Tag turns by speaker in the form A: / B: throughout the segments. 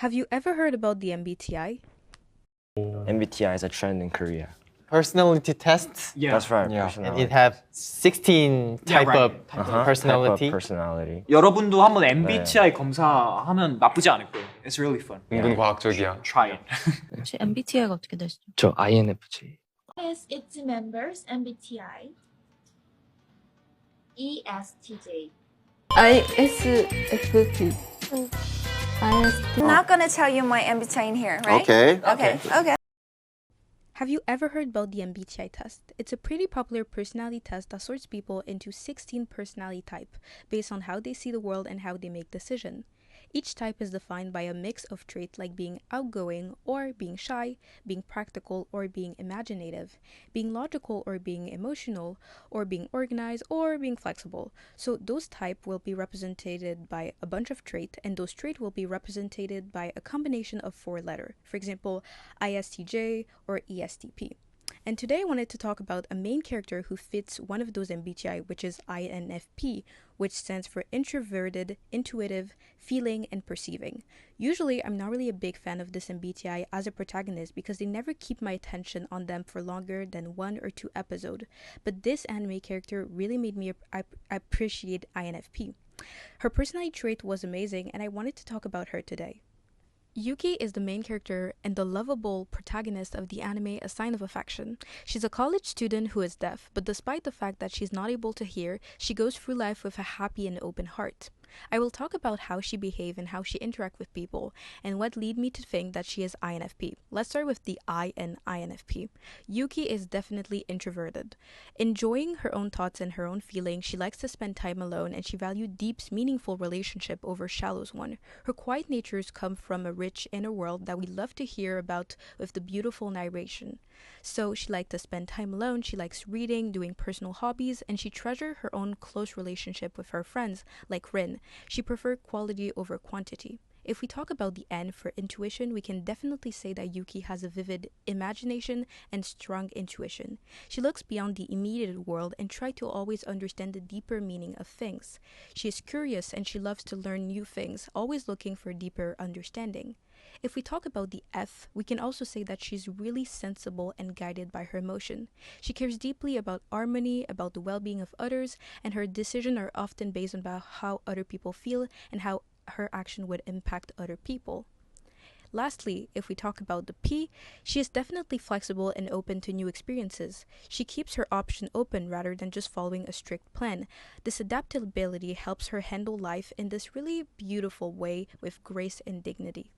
A: Have you ever heard about the MBTI?
B: MBTI is a trend in Korea.
C: Personality tests.
D: Yeah.
B: That's right.
C: Yeah. And
B: Personality.
C: it have 16 type
D: right.
C: of personality.
B: Type of personality.
D: 여러분도 한번 MBTI 검사하면 나쁘지 않을 거예요. It's really fun.
C: 은근 과학적이야.
D: Try it.
E: 혹시 MBTI가 어떻게 되시죠?
B: 저 INFJ.
F: As its members, MBTI, ESTJ.
G: ISFP.
H: I'm not gonna tell you my MBTI in here, right?
C: Okay.
A: Have you ever heard about the MBTI test? It's a pretty popular personality test that sorts people into 16 personality types based on how they see the world and how they make decisions. Each type is defined by a mix of traits like being outgoing or being shy, being practical or being imaginative, being logical or being emotional, or being organized or being flexible. So those types will be represented by a bunch of traits, and those traits will be represented by a combination of 4 letters. For example, ISTJ or ESTP. And today I wanted to talk about a main character who fits one of those MBTI, which is INFP, which stands for introverted, intuitive, feeling, and perceiving. Usually, I'm not really a big fan of this MBTI as a protagonist because they never keep my attention on them for longer than 1 or 2 episodes. But this anime character really made me appreciate INFP. Her personality trait was amazing, and I wanted to talk about her today. Yuki is the main character and the lovable protagonist of the anime A Sign of Affection. She's a college student who is deaf, but despite the fact that she's not able to hear, she goes through life with a happy and open heart. I will talk about how she behaves and how she interacts with people, and what lead me to think that she is INFP. Let's start with the I in INFP. Yuki is definitely introverted. Enjoying her own thoughts and her own feelings, she likes to spend time alone, and she values deep, meaningful relationship over shallow one. Her quiet natures come from a rich inner world that we love to hear about with the beautiful narration. So she likes to spend time alone, she likes reading, doing personal hobbies, and she treasures her own close relationship with her friends, like Rin. She prefers quality over quantity. If we talk about the N for intuition, we can definitely say that Yuki has a vivid imagination and strong intuition. She looks beyond the immediate world and tries to always understand the deeper meaning of things. She is curious and she loves to learn new things, always looking for deeper understanding. If we talk about the F, we can also say that she's really sensible and guided by her emotion. She cares deeply about harmony, about the well-being of others, and her decisions are often based on how other people feel and how her action would impact other people. Lastly, if we talk about the P, she is definitely flexible and open to new experiences. She keeps her option open rather than just following a strict plan. This adaptability helps her handle life in this really beautiful way with grace and dignity.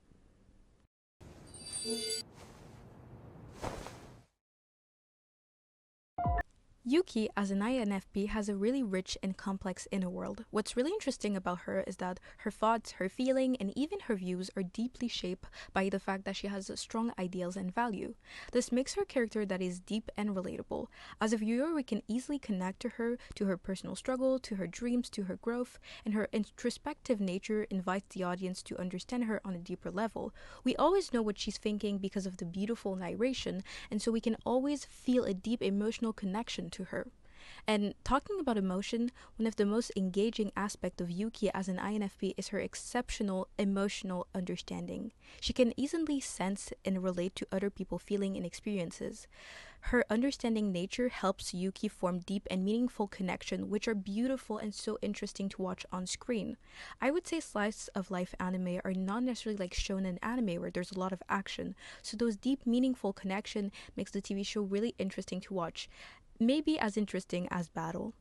A: Yuki, as an INFP, has a really rich and complex inner world. What's really interesting about her is that her thoughts, her feeling, and even her views are deeply shaped by the fact that she has strong ideals and value. This makes her a character that is deep and relatable. As a viewer, we can easily connect to her personal struggle, to her dreams, to her growth, and her introspective nature invites the audience to understand her on a deeper level. We always know what she's thinking because of the beautiful narration, and so we can always feel a deep emotional connection to her. And talking about emotion, one of the most engaging aspects of Yuki as an INFP is her exceptional emotional understanding. She can easily sense and relate to other people's feelings and experiences. Her understanding nature helps Yuki form deep and meaningful connections, which are beautiful and so interesting to watch on screen. I would say slice of life anime are not necessarily like shonen anime where there's a lot of action, so those deep meaningful connections makes the TV show really interesting to watch. Maybe as interesting as battle.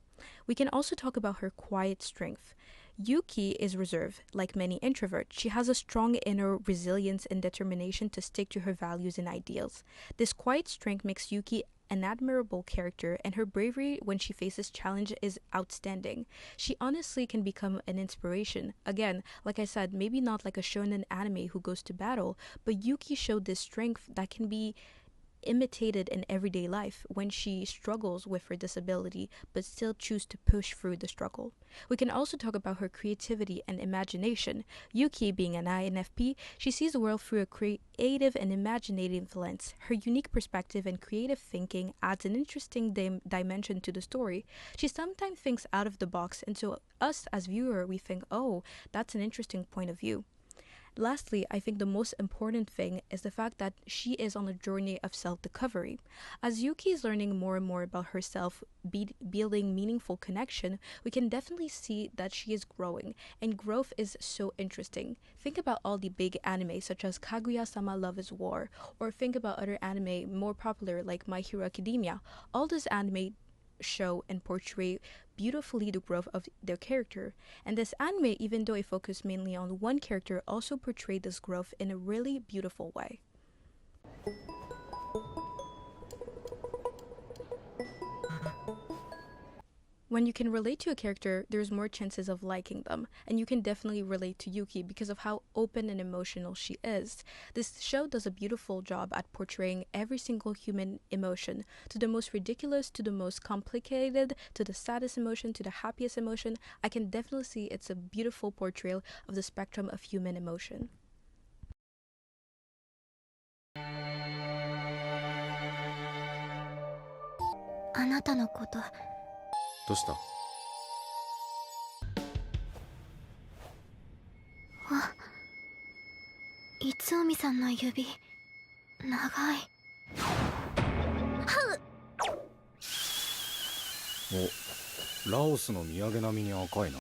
A: We can also talk about her quiet strength. Yuki is reserved, like many introverts. She has a strong inner resilience and determination to stick to her values and ideals. This quiet strength makes Yuki an admirable character, and her bravery when she faces challenge is outstanding. She honestly can become an inspiration. Again, like I said, maybe not like a shonen anime who goes to battle, but Yuki showed this strength that can be imitated in everyday life when she struggles with her disability but still choose to push through the struggle. We can also talk about her creativity and imagination. Yuki, being an INFP, she sees the world through a creative and imaginative lens. Her unique perspective and creative thinking adds an interesting dimension to the story. She sometimes thinks out of the box, and so us as viewer we think, oh, that's an interesting point of view. Lastly, I think the most important thing is the fact that she is on a journey of self-discovery. As Yuki is learning more and more about herself, building meaningful connection, we can definitely see that she is growing, and growth is so interesting. Think about all the big anime such as Kaguya-sama Love is War, or think about other anime more popular like My Hero Academia. All those anime show and portray beautifully the growth of their character. And this anime, even though it focused mainly on one character, also portrayed this growth in a really beautiful way. When you can relate to a character, there's more chances of liking them, and you can definitely relate to Yuki because of how open and emotional she is. This show does a beautiful job at portraying every single human emotion, to the most ridiculous, to the most complicated, to the saddest emotion, to the happiest emotion. I can definitely see it's a beautiful portrayal of the spectrum of human emotion.
G: あなたのこと。
I: どうした？
G: あ、いつおみさんの指、長い。
I: お、ラオスの土産並みに赤いな。